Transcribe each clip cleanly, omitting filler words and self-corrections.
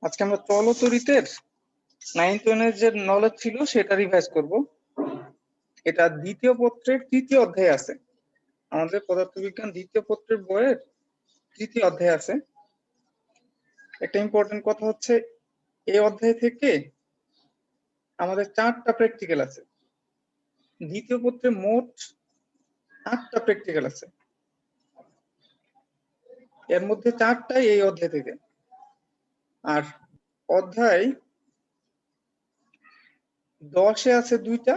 আজকে আমরা চলতরিতের 9th এর যে নলেজ ছিল সেটা রিভাইজ করব। এটা দ্বিতীয় পত্রের তৃতীয় অধ্যায়ে আছে, আমাদের পদার্থবিজ্ঞান দ্বিতীয় পত্রের বইয়ের তৃতীয় অধ্যায়ে আছে। একটা ইম্পর্টেন্ট কথা হচ্ছে, এই অধ্যায় থেকে আমাদের 4টা প্র্যাকটিক্যাল আছে। দ্বিতীয় পত্রে মোট 8টা প্র্যাকটিক্যাল আছে, এর মধ্যে 4টাই এই অধ্যায় থেকে। আর অধ্যায় 10-এ আছে 2টা,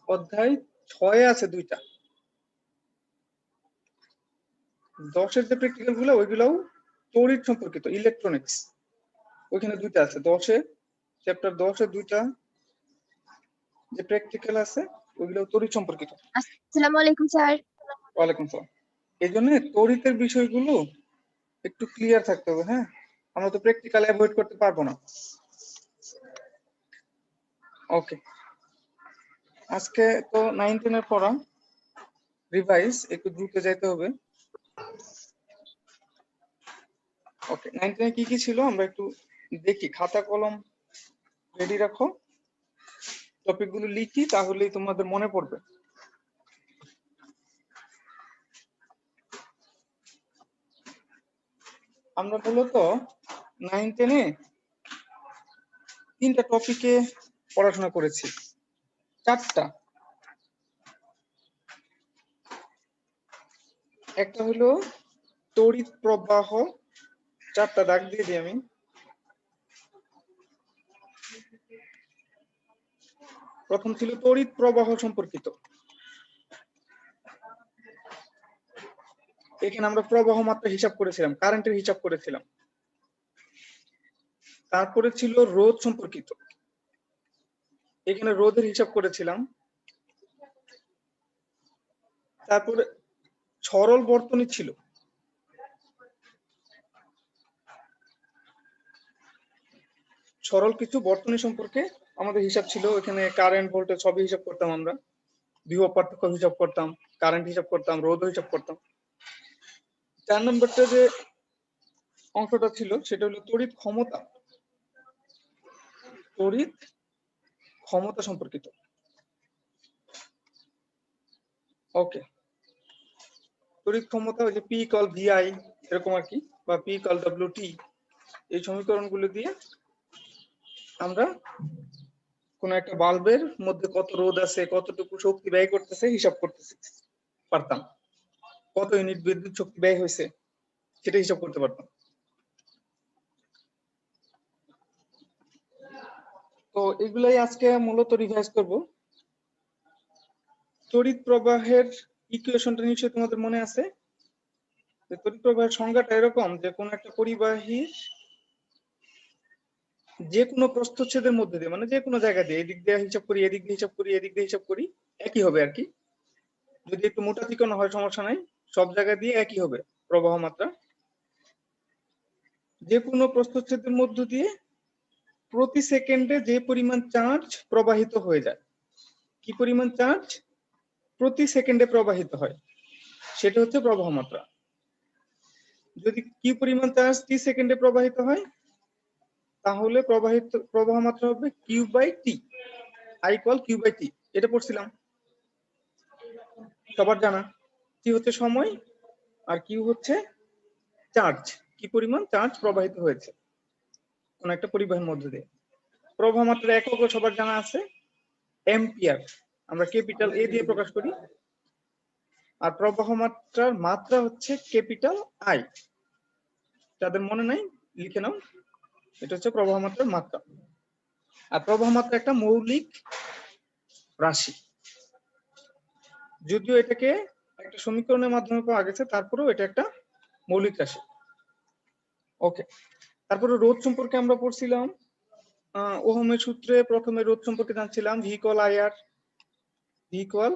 অধ্যায় 6-এ আছে 2টা। 10-এর যে প্র্যাকটিক্যাল গুলো ওইগুলোও তড়িৎ সম্পর্কিত, ইলেকট্রনিক্স, ওইখানে 2টা আছে। 10-এ চ্যাপ্টার 10-এ 2টা যে প্র্যাকটিক্যাল আছে ওইগুলো তড়িৎ সম্পর্কিত। আসসালামু আলাইকুম স্যার। ওয়ালাইকুম আসসালাম। এই জন্য তড়িতের বিষয়গুলো একটু ক্লিয়ার থাকতে হবে। হ্যাঁ, আমরা তো প্র্যাকটিক্যাল অ্যাভয়েড করতে পারবো না। ওকে, আজকে তো 9-10 এর পড়া রিভাইজ, একটু দ্রুত যাইতে হবে। ওকে, 9-10 এ কি কি ছিল আমরা একটু দেখি। খাতা কলম রেডি রাখো, টপিকগুলো লিখি, তাহলেই তোমাদের মনে পড়বে। আমরা মূলত 9-10 এ 3টা টপিকে পড়াশোনা করেছি, 4টা। একটা হলো তড়িৎ প্রবাহ, 4টা দাগ দিয়ে দিই আমি। প্রথম ছিল তড়িৎ প্রবাহ সম্পর্কিত। এখানে আমরা প্রবাহ মাত্রা হিসাব করেছিলাম, কারেন্টের হিসাব করেছিলাম। তারপরে ছিল রোধ সম্পর্কিত, এখানে রোধের হিসাব করেছিলাম। তারপরে সরল বর্তনী ছিল, সরল কিছু বর্তনী সম্পর্কে আমাদের হিসাব ছিল। এখানে কারেন্ট, ভোল্টেজ সবই হিসাব করতাম আমরা, বিভব পার্থক্য হিসাব করতাম, কারেন্ট হিসাব করতাম, রোধ হিসাব করতাম। 4 নম্বরটা যে অংশটা ছিল সেটা হলো তড়িৎ ক্ষমতা, তড়িৎ ক্ষমতা সম্পর্কিত। ওকে, তড়িৎ ক্ষমতা ওই যে পি ইকুয়াল ভিআই এরকম আর কি, বা পি ইকুয়াল ডব্লিউটি, এই সমীকরণগুলো দিয়ে আমরা কোন একটা বাল্বের মধ্যে কত রোধ আছে, কতটুকু শক্তি ব্যয় করতেছে হিসাব করতে পারতাম, কত ইউনিট বিদ্যুৎ শক্তি ব্যয় হয়েছে সেটা হিসাব করতে পারতাম। তো এগুলাই আজকে মূলত রিভাইজ করব। তড়িৎ প্রবাহের ইকুয়েশনটা নিশ্চয়ই তোমাদের মনে আছে। তড়িৎ প্রবাহের সংজ্ঞাটা এরকম যে কোন একটা পরিবাহীর যে কোনো প্রস্থচ্ছেদের মধ্যে দিয়ে, মানে যে কোনো জায়গা দিয়ে, এদিক দিয়ে হিসাব করি, এদিক দিয়ে হিসাব করি, এদিক দিয়ে হিসাব করি, একই হবে আর কি। যদি একটু মোটা চিকন হয় সমস্যা নাই, সব জায়গা দিয়ে একই হবে প্রবাহ মাত্রা। যে কোনো প্রস্থচ্ছেদের মধ্য দিয়ে প্রতি সেকেন্ডে যে পরিমাণ চার্জ প্রবাহিত হয়ে যায়, কি পরিমাণ চার্জ প্রতি সেকেন্ডে প্রবাহিত হয়, সেটা হচ্ছে প্রবাহ মাত্রা। যদি কি পরিমাণ চার্জ টি সেকেন্ডে প্রবাহিত হয়, তাহলে প্রবাহ মাত্রা হবে Q by T, I equal Q by T. এটা পড়ছিলাম, সবার জানা। টি হচ্ছে সময় আর কিউ হচ্ছে চার্জ, কি পরিমাণ চার্জ প্রবাহিত হয়েছে কোন একটা পরিবাহীর মধ্য দিয়ে। প্রবাহ মাত্রার এককও সবার জানা আছে, অ্যাম্পিয়ার, আমরা ক্যাপিটাল এ দিয়ে প্রকাশ করি। আর প্রবাহ মাত্রার মাত্রা হচ্ছে ক্যাপিটাল আই। যাদের মনে নাই লিখে নাও, এটা হচ্ছে প্রবাহ মাত্রার মাত্রা। আর প্রবাহ মাত্রা একটা মৌলিক রাশি, যদিও এটাকে একটা সমীকরণের মাধ্যমে পাওয়া গেছে, তারপরেও এটা একটা মৌলিক রাশি। ওকে, তারপরে রোধ সম্পর্কে আমরা পড়ছিলাম। ওহমের সূত্রে প্রথমে রোধ সম্পর্কে জানছিলাম, V equal IR, V equal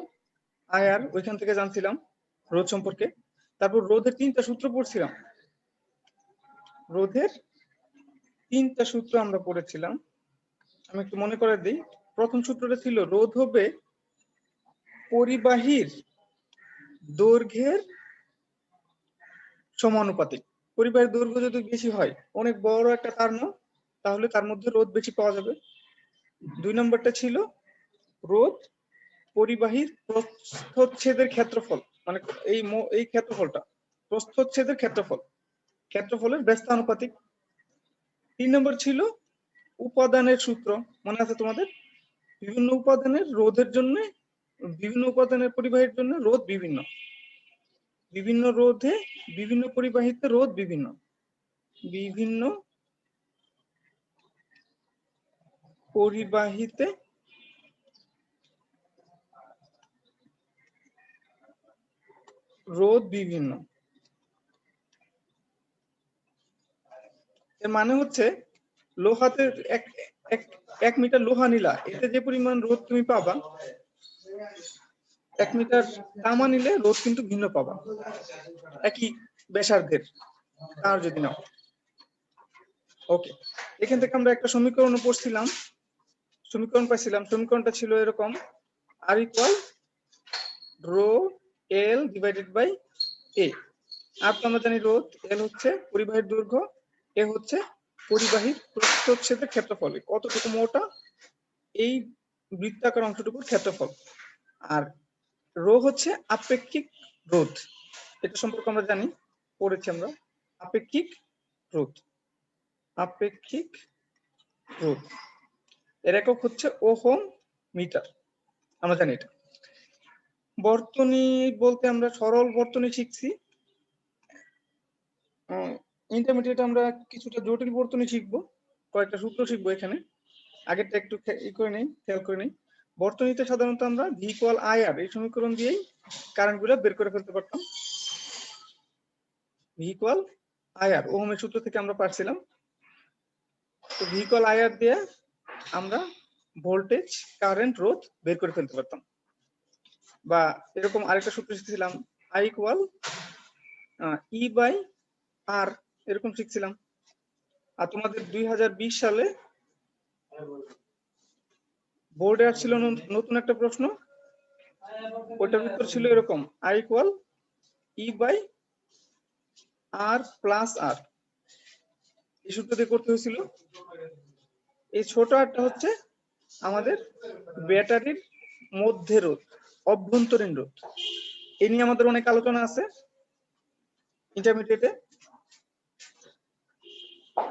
IR, ওইখান থেকে জানছিলাম রোধ সম্পর্কে। তারপর রোধের 3টা সূত্র পড়ছিলাম, রোধের 3টা সূত্র আমরা পড়েছিলাম। আমি একটু মনে করে দিই। প্রথম সূত্রটা ছিল রোধ হবে পরিবাহীর দৈর্ঘ্যের সমানুপাতিক। পরিবাহীর দৈর্ঘ্য যদি বেশি হয়, অনেক বড় একটা তার নাও, তাহলে তার মধ্যে রোধ বেশি পাওয়া যাবে। 2 নম্বরটা ছিল রোধ পরিবাহীর প্রস্থচ্ছেদের ক্ষেত্রফল, মানে এই ক্ষেত্রফলটা প্রস্থচ্ছেদের ক্ষেত্রফলের ব্যস্তানুপাতিক। 3 নম্বর ছিল উপাদানের সূত্র, মনে আছে তোমাদের? বিভিন্ন উপাদানের রোধের জন্য, বিভিন্ন উপাদানের পরিবাহীর জন্য রোধ বিভিন্ন, বিভিন্ন রোধে বিভিন্ন পরিবাহিতে রোধ বিভিন্ন, বিভিন্ন পরিবাহিতে রোধ বিভিন্ন। এর মানে হচ্ছে লোহাতে এক মিটার লোহা নিলা, এতে যে পরিমাণ রোধ তুমি পাবা, 1 মিটার তামা নিলে রোধ কিন্তু ভিন্ন পাবা, একই ব্যাসার্ধের তার যদি নাও। ওকে, এখান থেকে আমরা একটা সমীকরণ পড়ছিলাম, সমীকরণ পাইছিলাম। সমীকরণটা ছিল এরকম, R equal rho L divided by A. আর তো আমরা জানি রোধ, এল হচ্ছে পরিবাহীর দৈর্ঘ্য, এ হচ্ছে পরিবাহীর প্রস্থচ্ছেদের ক্ষেত্রফল, কতটুকু মোটা এই বৃত্তাকার অংশটুকুর ক্ষেত্রফল। আর রো হচ্ছে আপেক্ষিক রোধ, এটা সম্পর্কে আমরা জানি, পড়েছি আমরা। আপেক্ষিক রোধ, আপেক্ষিক রোধ এর একক হচ্ছে ওহম মিটার, আমরা জানি এটা। বর্তনী বলতে আমরা সরল বর্তনী শিখছি, ইন্টারমিডিয়েট আমরা কিছুটা জটিল বর্তনী শিখবো, কয়েকটা সূত্র শিখবো এখানে। আগেরটা একটু খেয়াল করে নেই। বর্তনীতে সাধারণত আমরা ভি ইকুয়াল আই আর এই সমীকরণ দিয়েই কারেন্ট গুলো বের করে ফেলতে পারতাম। ভি ইকুয়াল আই আর ওহমের সূত্র থেকে আমরা পারছিলাম। তো ভি ইকুয়াল আই আর দিয়ে আমরা ভোল্টেজ, কারেন্ট, রোধ বের করে ফেলতে পারতাম। বা এরকম আরেকটা সূত্র শিখছিলাম, আই ইকুয়াল ই বাই আর, এরকম শিখছিলাম। আর তোমাদের 2020 সালে বোর্ডে আসছিল নতুন একটা প্রশ্ন, ওটার উত্তর ছিল এরকম, I equal E by R plus R. এই সূত্র দিয়ে করতে হয়েছিল। এই ছোট আরটা হচ্ছে আমাদের ব্যাটারির মধ্যে রোধ, অভ্যন্তরীণ রোধ। এই নিয়ে আমাদের অনেক আলোচনা আছে ইন্টারমিডিয়েটে।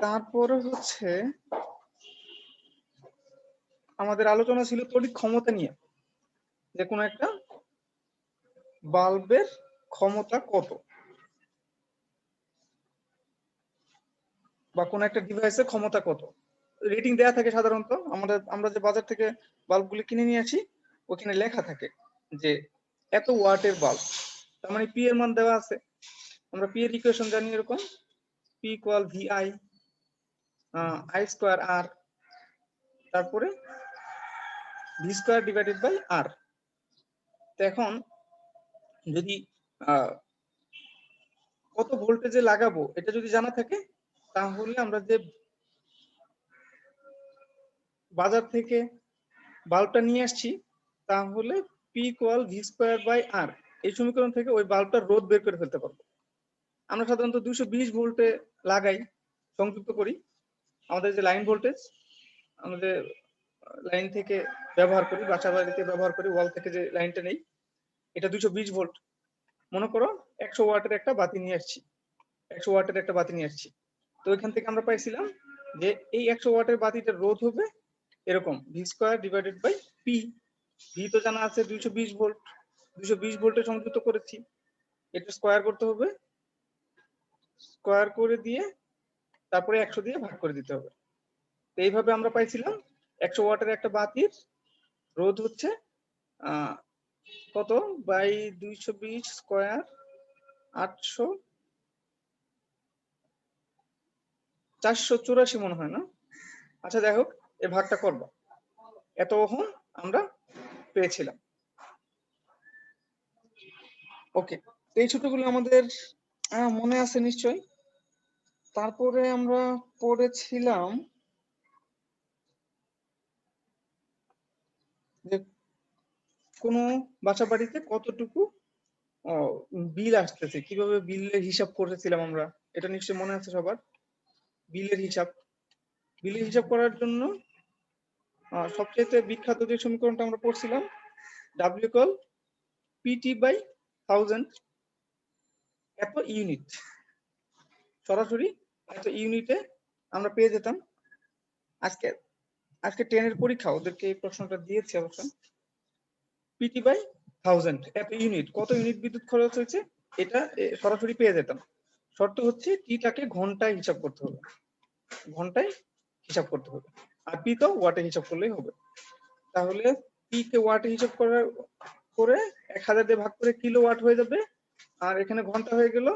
তারপরে হচ্ছে আমাদের আলোচনা ছিল তড়িৎ ক্ষমতা নিয়ে, যে কোনো একটা বাল্বের ক্ষমতা কত, বা কোন একটা ডিভাইসের ক্ষমতা কত। রেটিং দেয়া থাকে সাধারণত, আমরা যে বাজার থেকে বাল্বগুলি কিনে নিয়ে আসি, ওখানে লেখা থাকে যে এত ওয়াটের বাল্ব, তার মানে পি এর মান দেওয়া আছে। আমরা পি এর ইকুয়েশন জানি এরকম, P equal V I, I square R, তারপরে V square divided by R. তো এখন যদি কত ভোল্টেজে লাগাবো এটা যদি জানা থাকে, তাহলে আমরা যে বাজার থেকে বাল্বটা নিয়ে আসছি, তাহলে P equal V square by R, এই সমীকরণ থেকে ওই বাল্বটার রোধ বের করে ফেলতে পারবো। আমরা সাধারণত 220 ভোল্টে লাগাই, সংযুক্ত করি। আমাদের যে লাইন ভোল্টেজ, আমাদের লাইন থেকে ব্যবহার করি, বাসা বাড়িতে ব্যবহার করি, ওয়াল থেকে যে লাইনটা নেই, এটা 220 ভোল্ট। মনে করো 100 ওয়াটের একটা বাতি নিয়ে আসছি, 100 ওয়াটের একটা বাতি নিয়ে আসছি। তো এখান থেকে আমরা পাইছিলাম যে এই 100 ওয়াটের বাতিটার রোধ হবে এরকম, V square divided by P. V তো জানা আছে 220 ভোল্ট, 220 ভোল্টে সংযুক্ত করেছি, এটা স্কোয়ার করতে হবে, স্কোয়ার করে দিয়ে তারপরে 100 দিয়ে ভাগ করে দিতে হবে। তো এইভাবে আমরা পাইছিলাম 100 ওয়াটের একটা বাতির রোধ হচ্ছে কত বাই 220 স্কোয়ার, 800, 484 মনে হয় না। আচ্ছা যাই হোক, এই ভাগটা করবো, এত ওহম আমরা পেয়েছিলাম। ওকে, এই ছোটগুলো আমাদের মনে আছে নিশ্চয়। তারপরে আমরা পড়েছিলাম যে কোনো বাসা বাড়িতে কতটুকু বিল আসতেছে, কিভাবে বিলের হিসাব করেছিলাম আমরা, এটা নিশ্চয় মনে আছে সবার, বিলের হিসাব। বিলের হিসাব করার জন্য সবচেয়ে বিখ্যাত যে সমীকরণটা আমরা পড়ছিলাম, ডাব্লিউ ইকুয়াল পিটি বাই 1000, এত ইউনিট, সরাসরি এত ইউনিটে আমরা পেয়ে যেতাম। আজকে 10 এর পরীক্ষা ওদেরকে এই প্রশ্নটা দিয়েছে অবশ্য, পিটি বাই 1000 এত ইউনিট, কত ইউনিট বিদ্যুৎ খরচ হয়েছে এটা সরাসরি পেয়ে যেতাম। শর্ত হচ্ছে টিটাকে ঘন্টায় হিসাব করতে হবে, ঘন্টায় হিসাব করতে হবে, আর পি তো ওয়াটে হিসাব করলেই হবে। তাহলে পি কে ওয়াটে হিসাব করে 1000 দিয়ে ভাগ করে কিলোওয়াট হয়ে যাবে, আর এখানে ঘন্টা হয়ে গেল।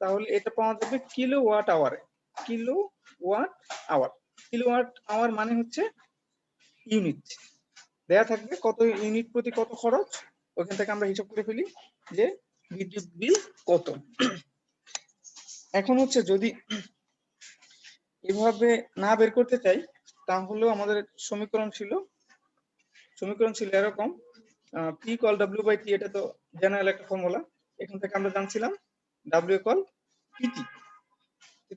তাহলে এটা পাওয়া যাবে কিলোওয়াট আওয়ারে। কিলোওয়াট আওয়ার, কিলোওয়াট আওয়ার মানে হচ্ছে ইউনিট দেয়া থাকবে, কত ইউনিট প্রতি কত খরচ, ওখান থেকে আমরা হিসাব করে ফেলি যে বিদ্যুৎ বিল কত। এখন হচ্ছে যদি এভাবে না বের করতে চাই, তাহলেও আমাদের সমীকরণ ছিল এরকম, P equal W by T, এটা তো জেনারেল একটা ফর্মুলা। এখান থেকে আমরা জানছিলাম ডাব্লিউ ইকুয়াল পিটি,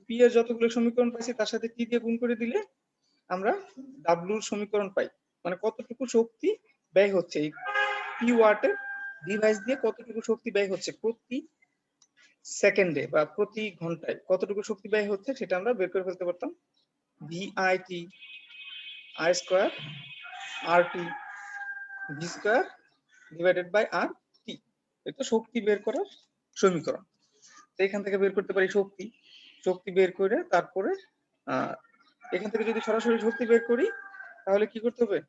পি এর যতগুলো সমীকরণ পাইছি তার সাথে টি দিয়ে গুণ করে দিলে আমরা ডাব্লিউর সমীকরণ পাই, মানে কতটুকু শক্তি ব্যয় হচ্ছে এই পি ওয়াটের ডিভাইস দিয়ে, কতটুকু শক্তি ব্যয় হচ্ছে প্রতি সেকেন্ডে বা প্রতি ঘন্টায়, কতটুকু শক্তি ব্যয় হচ্ছে সেটা আমরা বের করে ফেলতে পারতাম। VIT I square R T V square divided by R T, এটা শক্তি বের করার সমীকরণ। তো এখান থেকে বের করতে পারি শক্তি বের করে তারপরে এখান থেকে যদি সরাসরি শক্তি বের করি তাহলে কি করতে হবে,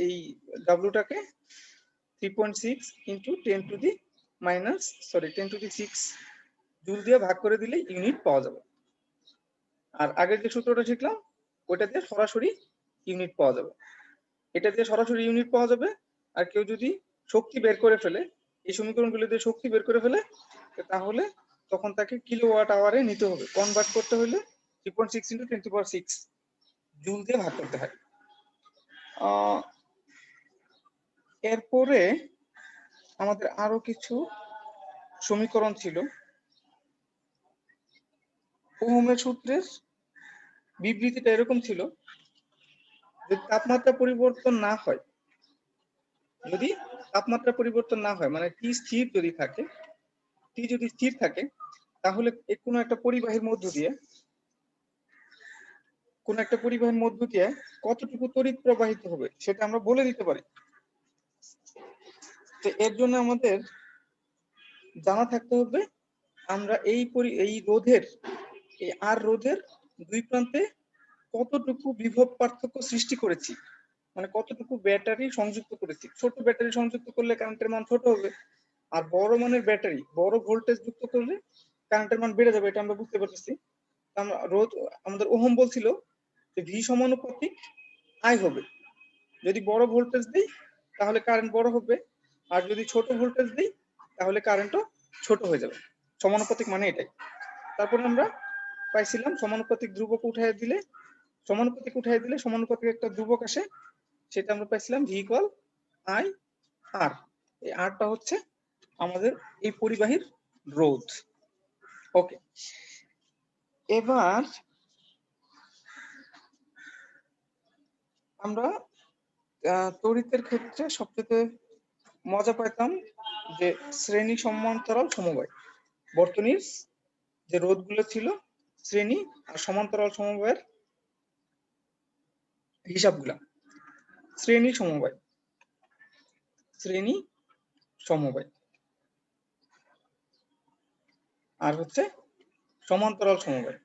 এই ডাব্লুটাকে 3.6 ইন্টু 10 টু দি 6 জুল দিয়ে ভাগ করে দিলে ইউনিট পাওয়া যাবে। আর আগের যে সূত্রটা শিখলাম ওইটা দিয়ে সরাসরি ইউনিট পাওয়া যাবে, এটা দিয়ে সরাসরি ইউনিট পাওয়া যাবে। আর কেউ যদি শক্তি বের করে ফেলে, এই সমীকরণগুলো দিয়ে শক্তি বের করে ফেলে, তাহলে তখন তাকে কিলোওয়াট আওয়ারে নিতে হবে, কনভার্ট করতে হলে 3.6 ইন্টু 10⁶ জুল দিয়ে ভাগ করতে হয়। এরপরে আমাদের আরো কিছু সমীকরণ ছিল। ওহমের সূত্রের বিবৃতিটা এরকম ছিল, যদি তাপমাত্রা পরিবর্তন না হয়, মানে টি স্থির যদি থাকে, তাহলে কোনো একটা পরিবাহীর মধ্য দিয়ে কতটুকু তড়িৎ প্রবাহিত হবে সেটা আমরা বলে দিতে পারি। তো এর জন্য আমাদের জানা থাকতে হবে আমরা এই রোধের, এই আর রোধের দুই প্রান্তে কতটুকু বিভব পার্থক্য সৃষ্টি করেছি, মানে কতটুকু ব্যাটারি সংযুক্ত করেছি। ছোট ব্যাটারি সংযুক্ত করলে কারেন্টের মান ছোট হবে, আর বড় মানের ব্যাটারি, বড় ভোল্টেজ যুক্ত করলে কারেন্টের মান বেড়ে যাবে, এটা আমরা বুঝতে পারতেছি। রোধ আমাদের ওহম বলছিল যে ভি সমানুপাতিক আই হবে, যদি বড় ভোল্টেজ দিই তাহলে কারেন্ট বড় হবে, আর যদি ছোট ভোল্টেজ দিই তাহলে কারেন্টও ছোট হয়ে যাবে। সমানুপাতিক মানে এটাই। তারপরে আমরা পাইছিলাম সমানুপাতিক উঠায় দিলে সমানুপাতিক একটা ধ্রুবক আসে, সেটা আমরা পাইছিলাম ভি ইকুয়াল আই আর। এই আরটা হচ্ছে আমাদের এই পরিবাহীর রোধ। ওকে, এবার আমরা তড়িতের ক্ষেত্রে সবচেয়ে মজা পাইতাম যে শ্রেণী সমান্তরাল সমবায়। বর্তনীর যে রোধগুলো ছিল শ্রেণী আর সমান্তরাল সমবায়ের হিসাবগুলা, শ্রেণী সমবায় আর হচ্ছে সমান্তরাল সমবায়।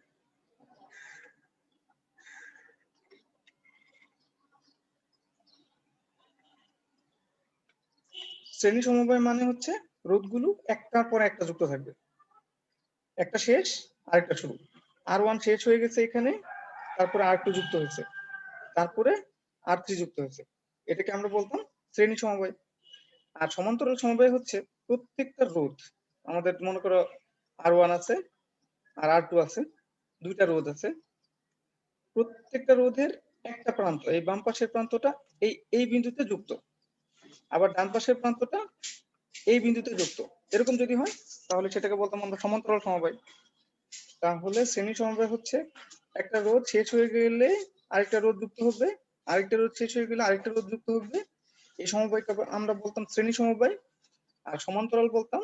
শ্রেণী সমবায় মানে হচ্ছে রোধগুলো একটার পর একটা যুক্ত থাকবে, একটা শেষ আরেকটা শুরু। R1 শেষ হয়ে গেছে এখানে, তারপরে R2 যুক্ত হয়েছে, তারপরে R3 যুক্ত হয়েছে, এটাকে আমরা বলতাম শ্রেণী সমবায়। আর সমান্তরাল সমবায় হচ্ছে প্রত্যেকটা রোধ, আমাদের মনে করো R1 আছে আর R2 আছে, দুইটা রোধ আছে, প্রত্যেকটা রোধের একটা প্রান্ত, এই বাম পাশের প্রান্তটা এই বিন্দুতে যুক্ত, আবার ডান পাশের প্রান্তটা এই বিন্দুতে যুক্ত। এরকম যদি হয় তাহলে সেটাকে বলতাম আমরা সমান্তরাল সমবায়। তাহলে শ্রেণী সমবায় হচ্ছে একটা রোধ শেষ হয়ে গেলে আরেকটা রোধ যুক্ত হবে, আরেকটা রোধ শেষ হয়ে গেলে আরেকটা রোধ যুক্ত হবে। এই সমবায়কে আমরা বলতাম শ্রেণী সমবায়। আর সমান্তরাল বলতাম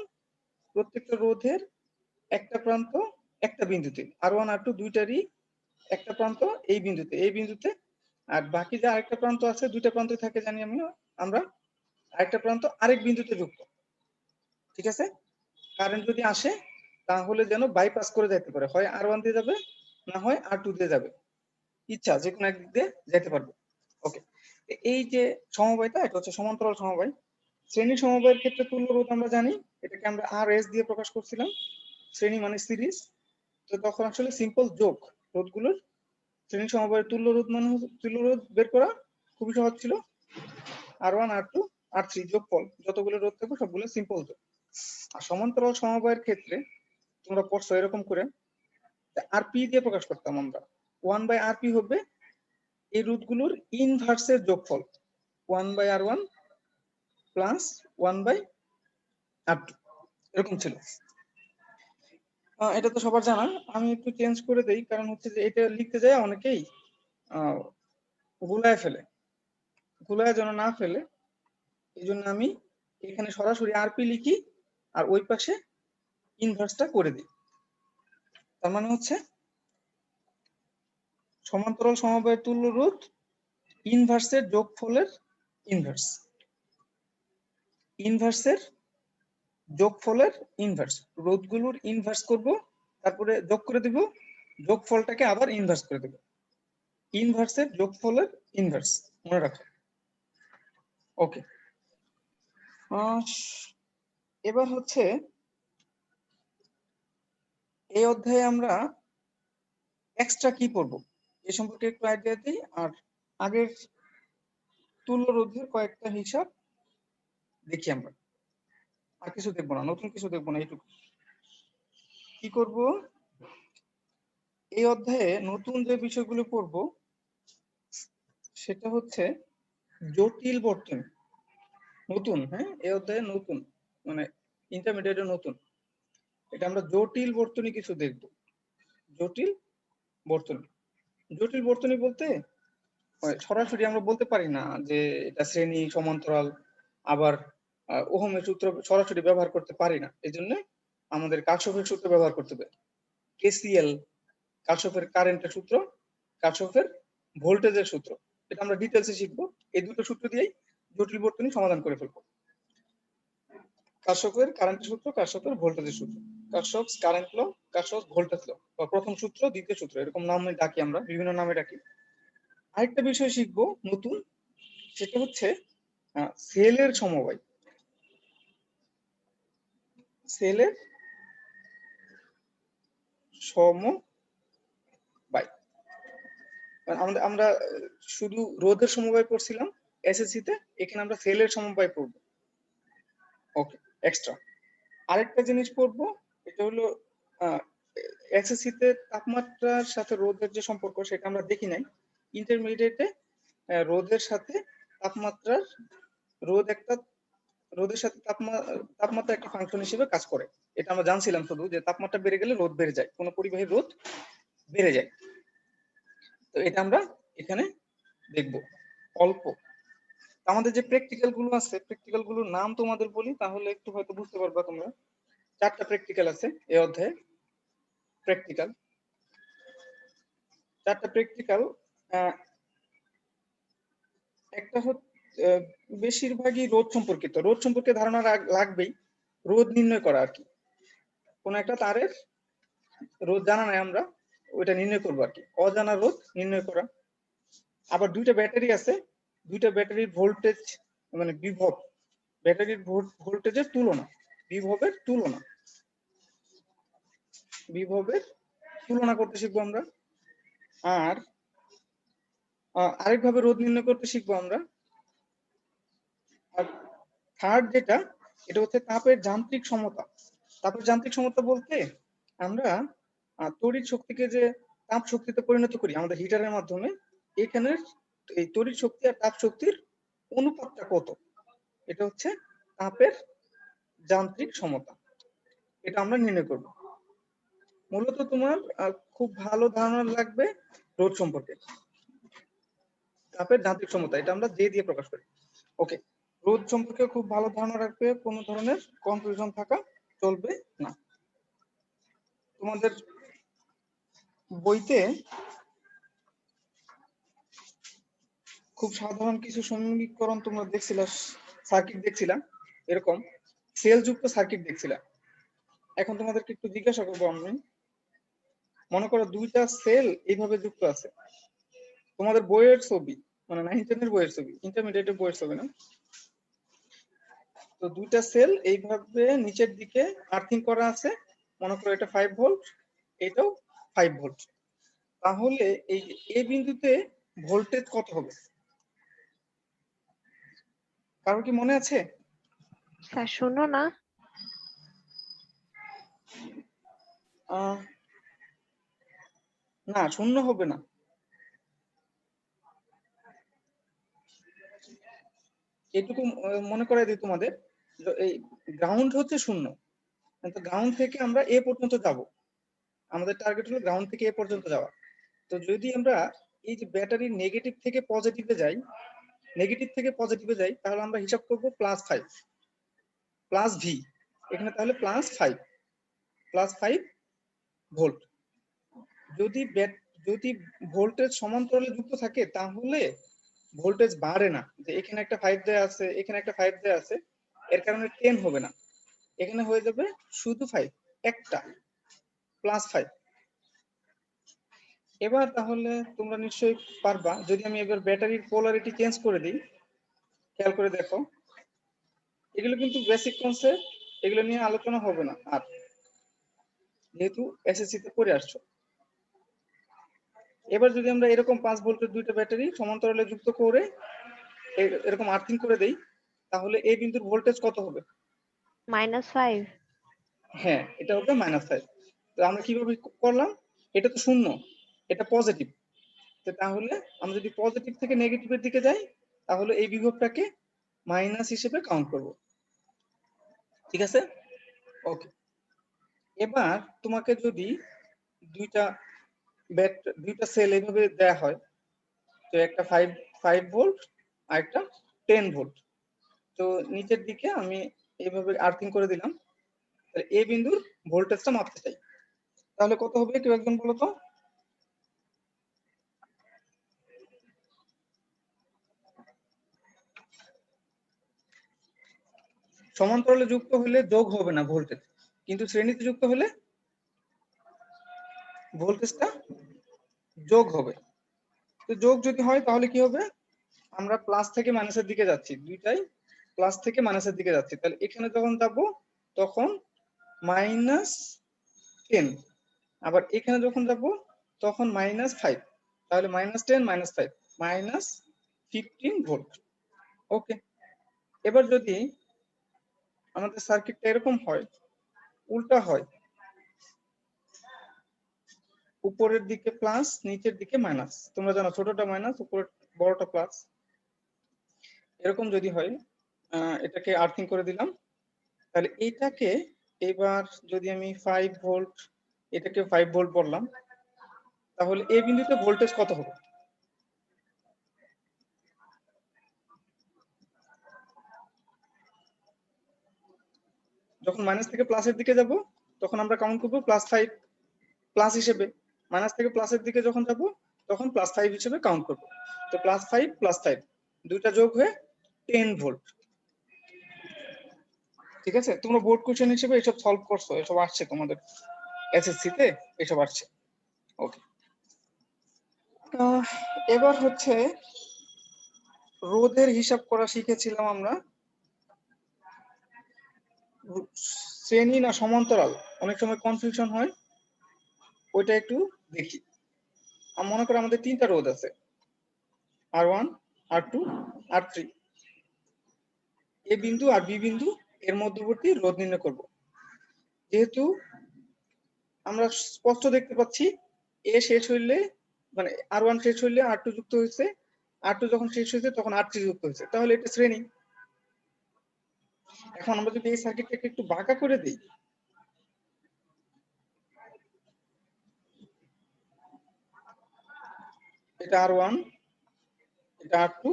প্রত্যেকটা রোধের একটা প্রান্ত একটা বিন্দুতে, R1 R2 দুইটারই একটা প্রান্ত এই বিন্দুতে, আর বাকি যে আরেকটা প্রান্ত আছে দুইটা প্রান্ত থাকে জানি আমরা আরেকটা প্রান্ত আরেক বিন্দুতে যুক্ত। ঠিক আছে, কারেন্ট যদি আসে তাহলে যেন বাইপাস করে যেতে পারে, হয় R1 দিয়ে যাবে না হয় R2 দিয়ে যাবে, ইচ্ছা যে কোনো একদিক দিয়ে যেতে পারবে। ওকে, এই যে সমবায়টা এটা হচ্ছে সমান্তরাল সমবায়। শ্রেণী সমবায়ের ক্ষেত্রে তুল্য রোধ আমরা জানি, এটাকে আমরা RS দিয়ে প্রকাশ করছিলাম। শ্রেণী মানে সিরিজ, তো তখন আসলে সিম্পল যোগ রোধগুলোর। শ্রেণী সমবায়ের তুল্য রোধ মানে তুল্য রোধ বের করা খুবই সহজ ছিল, R1 R2 R3 যোগফল, যতগুলো রোধ থাকবে সবগুলো সিম্পল যোগ। আর সমান্তরাল সমবায়ের ক্ষেত্রে তোমরা পড়ছো এরকম করে RP দিয়ে প্রকাশ করতাম আমরা। 1/RP হবে এই রোধগুলোর ইনভার্সের যোগফল, 1/R1 প্লাস 1/R2 এরকম ছিল। এটা তো সবার জানা, আমি একটু চেঞ্জ করে দেই, কারণ হচ্ছে যে এটা লিখতে যায় অনেকেই গুলায় ফেলে, গুলায় যেন না ফেলে এই জন্য আমি এখানে সরাসরি আরপি লিখি আর ওই পাশে ইনভার্সটা করে দিই। তার মানে হচ্ছে সমান্তরাল সমবায়ের তুল্য রোধ ইনভার্সের যোগফলের ইনভার্স, ইনভার্সের যোগফলের ইনভার্স, রোধগুলোর ইনভার্স করব, তারপরে যোগ করে দিব, যোগফলটাকে আবার ইনভার্স করে দেব, ইনভার্সের যোগফলের ইনভার্স, মনে রাখো। ওকে, এবার হচ্ছে এই অধ্যায়ে আমরা এক্সট্রা কি পড়বো এ সম্পর্কে একটু আইডিয়া দিই, আর আগের তুল্য রোধের কয়েকটা হিসাব দেখি আমরা। আর কিছু দেখবো না, নতুন কিছু দেখবো না, এইটুকু। কি করব এই অধ্যায়ে নতুন যে বিষয়গুলো পড়বো সেটা হচ্ছে জটিল বর্তনী। নতুন, হ্যাঁ, এই অধ্যায়ে নতুন, মানে ইন্টারমিডিয়েটে নতুন, এটা আমরা জটিল বর্তনী কিছু দেখব। জটিল বর্তনী, জটিল বর্তনী বলতে সরাসরি আমরা বলতে পারি না যে এটা শ্রেণী সমান্তরাল, আবার ওহমের সূত্র সরাসরি ব্যবহার করতে পারি না, এই জন্য আমাদের কারশফের সূত্র ব্যবহার করতে হবে। কেসিএল, কারশফের কারেন্টের সূত্র, কারশফের ভোল্টেজের সূত্র, এটা আমরা ডিটেলসে শিখবো। এই দুটো সূত্র দিয়েই জটিল বর্তনী সমাধান করে ফেলবো। কারশফের কারেন্টের সূত্র, কারশফের ভোল্টেজের সূত্র, কারশফস কারেন্ট ল, কারশফস ভোল্টেজ ল, বা প্রথম সূত্র দ্বিতীয় সূত্র, এরকম নামে ডাকি আমরা, বিভিন্ন নামে ডাকি। আরেকটা বিষয় শিখবো নতুন, সেটা হচ্ছে সেলের সমবায়। সেলের সমবায়, আমরা শুধু রোধের সমবায় পড়ছিলাম এসএসসি তে, এখানে আমরা সেলের সমবায় পড়বো। ওকে, এক্সট্রা আরেকটা জিনিস পড়বো, এটা হলো এসএসসি তে তাপমাত্রার সাথে রোধের যে সম্পর্ক সেটা আমরা দেখি নাই। ইন্টারমিডিয়েটে রোধের সাথে তাপমাত্রার, রোধের সাথে তাপমাত্রা একটা ফাংশন হিসেবে কাজ করে, এটা আমরা জানছিলাম শুধু যে তাপমাত্রা বেড়ে গেলে রোধ বেড়ে যায়, কোনো পরিবাহীর রোধ বেড়ে যায়। তো এটা আমরা এখানে দেখব অল্প। আমাদের যে প্র্যাকটিক্যাল গুলো আছে, প্র্যাকটিক্যাল গুলোর নাম তোমাদের বলি, তাহলে একটু হয়তো বুঝতে পারবা তোমরা। 4টা প্র্যাকটিক্যাল আছে এই অধ্যায়ে। প্র্যাকটিক্যাল 4টা প্র্যাকটিক্যাল, একটা হচ্ছে বেশিরভাগই রোধ সম্পর্কিত, রোধ সম্পর্কে ধারণা লাগবেই, রোধ নির্ণয় করা আর কি। কোন একটা তারের রোধ জানা নাই আমরা, ওইটা নির্ণয় করবো আর কি, অজানা রোধ নির্ণয় করা। আবার দুইটা ব্যাটারি আছে, দুইটা ব্যাটারির ভোল্টেজ মানে বিভব, ব্যাটারির ভোল্টেজের তুলনা, বিভবের তুলনা, বিভবের তুলনা করতে শিখবো আমরা। আর আরেকভাবে রোধ নির্ণয় করতে শিখবো আমরা। আর থার্ড যেটা, এটা হচ্ছে তাপের যান্ত্রিক সমতা। তাপের যান্ত্রিক সমতা বলতে আমরা তড়িৎ শক্তিকে যে তাপ শক্তিতে পরিণত করি আমাদের হিটারের মাধ্যমে, এখানের এই তড়িৎ শক্তি আর তাপ শক্তির অনুপাতটা কত, এটা হচ্ছে তাপের যান্ত্রিক সমতা, এটা আমরা নির্ণয় করব। মূলত তোমার খুব ভালো ধারণা লাগবে রোধ সম্পর্কে। তাপের যান্ত্রিক সমতা এটা আমরা জে দিয়ে প্রকাশ করি। ওকে, রোধ সম্পর্কে খুব ভালো ধারণা রাখবে, কোনো ধরনের কনফিউশন থাকা চলবে না। তোমাদের বইতে খুব সাধারণ কিছু সমীকরণ তোমরা দেখছিলা, সার্কিট দেখছিলা, এরকম সেল যুক্ত সার্কিট দেখছিলা। এখন তোমাদেরকে একটু জিজ্ঞাসা করবো আমি, মনে করো দুইটা সেল এইভাবে যুক্ত আছে, তোমাদের বইয়ের ছবি, মানে 9 10 এর বইয়ের ছবি, ইন্টারমিডিয়েটের বইয়ের ছবি না। তো দুইটা সেল এইভাবে নিচের দিকে আর্থিং করা আছে, মনে করো এটা 5 ভোল্ট, এটাও 5 ভোল্ট। তাহলে এই এ বিন্দুতে ভোল্টেজ কত হবে? কারো কি মনে আছে? স্যার শূন্য না? না, শূন্য হবে না। এটুকু মনে করাই দিই তোমাদের, এই গ্রাউন্ড হচ্ছে শূন্য, তো গ্রাউন্ড থেকে আমরা এ পর্যন্ত যাব, আমাদের টার্গেট হলো গ্রাউন্ড থেকে এ পর্যন্ত যাওয়া। তো যদি আমরা এই যে ব্যাটারির নেগেটিভ থেকে পজিটিভে যাই, নেগেটিভ থেকে পজিটিভে যাই, তাহলে আমরা হিসাব করব +5 প্লাস ভি, এখানে তাহলে +5 ভোল্ট। যদি যদি ভোল্টেজ সমান্তরালে যুক্ত থাকে তাহলে ভোল্টেজ বাড়ে না, যে এখানে একটা 5 দেয়া আছে, এখানে একটা 5 দেয়া আছে, এর কারণে 10 হবে না, এখানে হয়ে যাবে শুধু 5, একটা +5। এবার তাহলে তোমরা নিশ্চয়ই পারবা, যদি আমি এবার ব্যাটারির পোলারিটি চেঞ্জ করে দিই, খেয়াল করে দেখো, এগুলো কিন্তু বেসিক কনসেপ্ট, এগুলো নিয়ে আলোচনা হবে না আর, যেহেতু এসএসসি তে পড়ে আসছো। এবার যদি আমরা এরকম 5 ভোল্টের দুইটা ব্যাটারি সমান্তরালে যুক্ত করে এরকম আর্থিং করে দেই, তাহলে এই বিন্দুর ভোল্টেজ কত হবে? -5। হ্যাঁ, এটা হবে -5। তো আমরা কিভাবে করলাম? এটা তো শূন্য, এটা পজিটিভ, তাহলে আমরা যদি পজিটিভ থেকে নেগেটিভের দিকে যাই, তাহলে এই বিভবটাকে মাইনাস হিসেবে কাউন্ট করব। ঠিক আছে? ওকে, এবার তোমাকে যদি দুইটা সেল এইভাবে দেয়া হয়, তো একটা 5 ভোল্ট আর একটা 10 ভোল্ট, তো নিচের দিকে আমি এইভাবে আর্থিং করে দিলাম, তাহলে এই বিন্দুর ভোল্টেজটা মাপতে চাই, তাহলে কত হবে কেউ একজন বলো তো? সমান্তরালে যুক্ত হলে যোগ হবে না ভোল্টেজ, কিন্তু শ্রেণীতে যুক্ত হলে ভোল্টেজটা যোগ হবে। তো যোগ যদি হয় তাহলে কি হবে? আমরা প্লাস থেকে মাইনাসের দিকে যাচ্ছি, দুইটাই প্লাস থেকে মাইনাসের দিকে যাচ্ছি, তাহলে এখানে যখন যাব তখন -10, আবার এখানে যখন যাব তখন -5, তাহলে -10 -5 -15 ভোল্ট। ওকে, এবার যদি আমাদের সার্কিটটা এরকম হয়, উল্টা হয়, উপরের দিকে প্লাস নিচের দিকে মাইনাস, তোমরা জানো ছোটটা মাইনাস উপরের বড়টা প্লাস, এরকম যদি হয়, এটাকে আর্থিং করে দিলাম, তাহলে এইটাকে এবার যদি আমি 5 ভোল্ট, এটাকে 5 ভোল্ট বললাম, তাহলে এই বিন্দুতে ভোল্টেজ কত হবে? যখন মাইনাস থেকে প্লাসের দিকে যাব তখন আমরা কাউন্ট করব +5 প্লাস হিসেবে, মাইনাস থেকে প্লাসের দিকে যখন যাব তখন +5 হিসেবে কাউন্ট করব। তো +5 +5 দুইটা যোগ হয়ে 10 ভোল্ট। ঠিক আছে, তোমরা বোর্ড কোশ্চেন হিসেবে এসব সলভ করছো, এসব আসছে তোমাদের এসএসসি তে, এসব আসছে। ওকে, এবার হচ্ছে রোধের হিসাব করা শিখেছিলাম আমরা, শ্রেণী না সমান্তরাল, অনেক সময় কনফিউশন হয়, ওইটা একটু দেখি। মনে করো আমাদের তিনটা রোধ আছে, R1 R2 R3, এ বিন্দু আর বি বিন্দু এর মধ্যবর্তী রোধ নির্ণয় করব। যেহেতু আমরা স্পষ্ট দেখতে পাচ্ছি এ শেষ হইলে, মানে R1 শেষ হইলে R2 যুক্ত হয়েছে, R2 যখন শেষ হয়েছে তখন R3 যুক্ত হয়েছে, তাহলে এটা শ্রেণী। এখন আমরা যদি এই সার্কিটটাকে একটু বাঁকা করে দিই, এটা R1, এটা R2,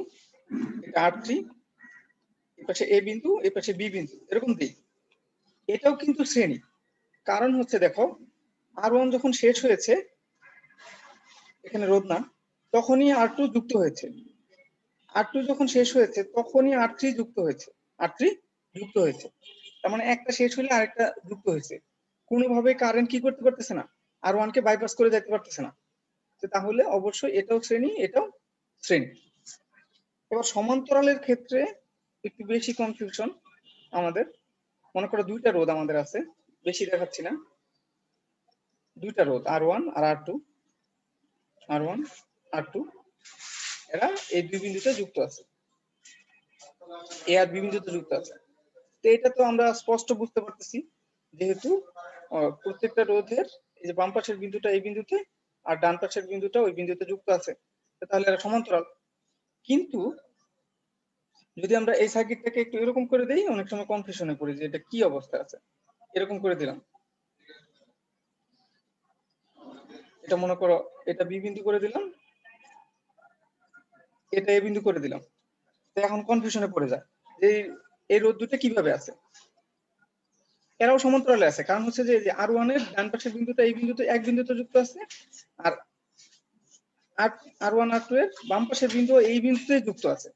এটা R3, এই পাশে A বিন্দু, এই পাশে B বিন্দু, এরকম দিই। এটাও কিন্তু শ্রেণী। কারণ হচ্ছে দেখো, R1 যখন শেষ হয়েছে, এখানে রোধ না, তখনই R2 যুক্ত হয়েছে। R2 যখন শেষ হয়েছে তখনই R3 যুক্ত হয়েছে। R3 যুক্ত হয়েছে, তার মানে একটা শেষ হলে আরেকটা যুক্ত হয়েছে। কোনোভাবে কারেন্ট কি করতে পারতেছে না, R1 কে বাইপাস করে যেতে পারতেছে না। তো তাহলে অবশ্যই এটাও শ্রেণী, এটাও শ্রেণী। এবার সমান্তরালের ক্ষেত্রে একটু বেশি কনফিউশন আমাদের। মনে করো দুইটা রোধ আমাদের আছে, বেশি দেখাচ্ছি না, দুইটা রোধ R1 আর R2, R1 R2, এরা এই দুই বিন্দুতে যুক্ত আছে, এ আর বি বিন্দুতে যুক্ত আছে। তো এটা তো আমরা স্পষ্ট বুঝতে পারতেছি, যেহেতু প্রত্যেকটা রোধের এই যে বাম পাশের বিন্দুটা এই বিন্দুতে আর ডান পাশের বিন্দুটা ওই বিন্দুতে যুক্ত আছে, তাহলে এরা সমান্তরাল। কিন্তু যদি আমরা এই সার্কিটটাকে একটু এরকম করে দেই, অনেক সময় কনফিউশনে পড়ি যে এটা কি অবস্থা আছে। এরকম করে দিলাম, এটা মনে করো এটা বি বিন্দু করে দিলাম, এটা এ বিন্দু করে দিলাম। তো এখন কনফিউশনে পড়ে যায় যে এই রোধ দুটো কিভাবে আছে। এরাও সমান্তরালে আছে, কারণ হচ্ছে যে R1 এর ডান পাশের বিন্দুটা এই বিন্দুতে এক বিন্দুতে যুক্ত আছে, আর R1 R2 এর বাম পাশের বিন্দু এই বিন্দুতে যুক্ত আছে।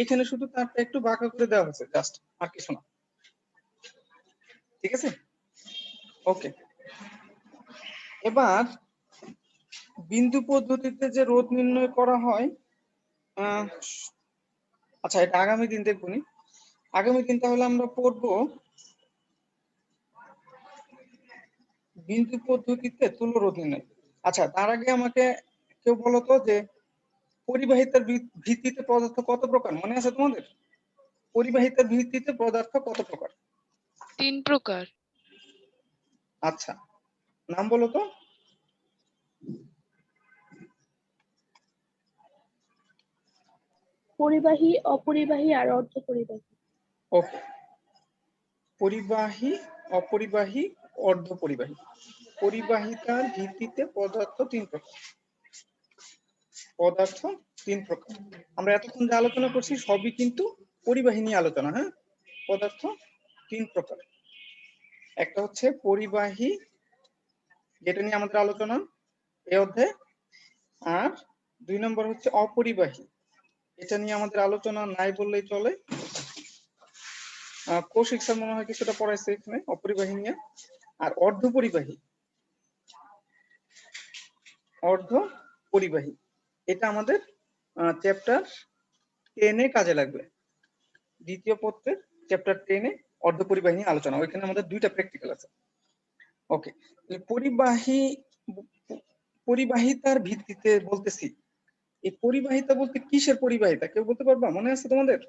এখানে শুধু তারটা একটু বাঁকা করে দেওয়া হয়েছে, জাস্ট, আর কিছু না। ঠিক আছে, ওকে। এবার বিন্দু পদ্ধতিতে যে রোধ নির্ণয় করা হয়, আচ্ছা এটা আগামী দিন দেখবনি। আগামী দিন তাহলে আমরা পড়বো বিন্দু পদ্ধতিতে তুল্য রোধ নির্ণয়। আচ্ছা, তার আগে আমাকে কেউ বলতো যে পরিবাহিতার ভিত্তিতে পদার্থ কত প্রকার, মনে আছে তোমাদের? পরিবাহিতার ভিত্তিতে পদার্থ কত প্রকার? 3 প্রকার। আচ্ছা, নাম বলো তো। পরিবাহী, অপরিবাহী আর অর্ধপরিবাহী। ওকে, পরিবাহী, অপরিবাহী, অর্ধপরিবাহী। পরিবাহিতার ভিত্তিতে পদার্থ 3 প্রকার। পদার্থ 3 প্রকার। আমরা এতক্ষণ যে আলোচনা করছি সবই কিন্তু পরিবাহী নিয়ে আলোচনা। হ্যাঁ, পদার্থ 3 প্রকার। একটা হচ্ছে পরিবাহী, যেটা নিয়ে আমাদের আলোচনা এই অধ্যায়ে, আর 2 নম্বর হচ্ছে অপরিবাহী, এটা নিয়ে আমাদের আলোচনা নাই বললেই চলে। কৌশিক স্যার মনে হয় কিছুটা পড়াইছে এখানে অপরিবাহী নিয়ে। আর অর্ধপরিবাহী, অর্ধপরিবাহী এটা আমাদের চ্যাপ্টার 10 এ কাজে লাগবে। দ্বিতীয় পত্রের চ্যাপ্টার 10 এ অর্ধপরিবাহী নিয়ে আলোচনা, ওইখানে আমাদের দুইটা প্র্যাকটিক্যাল আছে। ওকে, পরিবাহিতার ভিত্তিতে বলতেছি, এই পরিবাহিতা বলতে কিসের পরিবাহিতা কেউ বলতে পারবা, মনে আছে তোমাদের?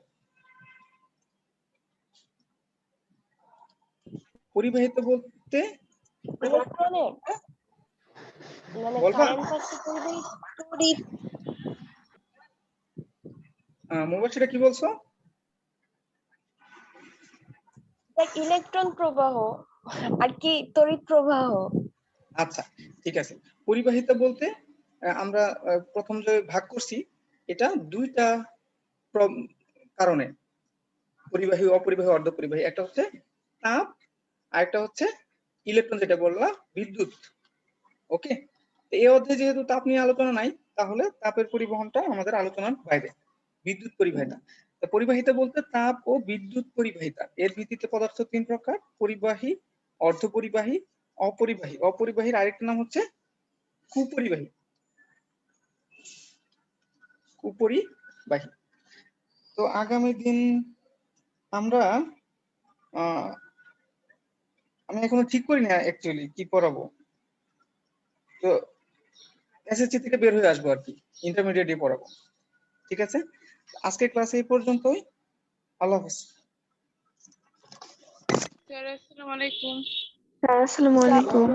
পরিবাহিতা বলতে ইলেকট্রনের, মানে বলবা? কারেন্ট পাচ্ছে তড়িৎ। মুবাশিরা কি বলছো? ইলেকট্রন প্রবাহ আর কি তড়িৎ প্রবাহ। আচ্ছা, ঠিক আছে। পরিবাহিতা বলতে আমরা প্রথম যে ভাগ করছি, এটা দুইটা কারণে, পরিবাহী, অপরিবাহী, অর্ধপরিবাহী। একটা হচ্ছে তাপ, আর একটা হচ্ছে ইলেকট্রন, যেটা বললাম বিদ্যুৎ। ওকে, এই অধ্যায়ে যেহেতু তাপ নিয়ে আলোচনা নাই, তাহলে তাপের পরিবহনটা আমাদের আলোচনার বাইরে। বিদ্যুৎ পরিবাহিতা, পরিবাহিতা বলতে তাপ ও বিদ্যুৎ পরিবাহিতা, এর ভিত্তিতে পদার্থ 3 প্রকার: পরিবাহী, অর্ধপরিবাহী, অপরিবাহী। অপরিবাহীর আরেকটা নাম হচ্ছে কুপরিবাহী। কুপরিবাহী। তো আগামী দিন আমরা আমি এখনো ঠিক করি না অ্যাকচুয়ালি কি পড়াবো, তো এসএসসি থেকে বের হয়ে আসবো আর কি, ইন্টারমিডিয়েটে পড়াবো। ঠিক আছে, আজকের ক্লাস এই পর্যন্তই। আল্লাহ হাফেজ। স্যার আসসালামু আলাইকুম। আসসালামু আলাইকুম।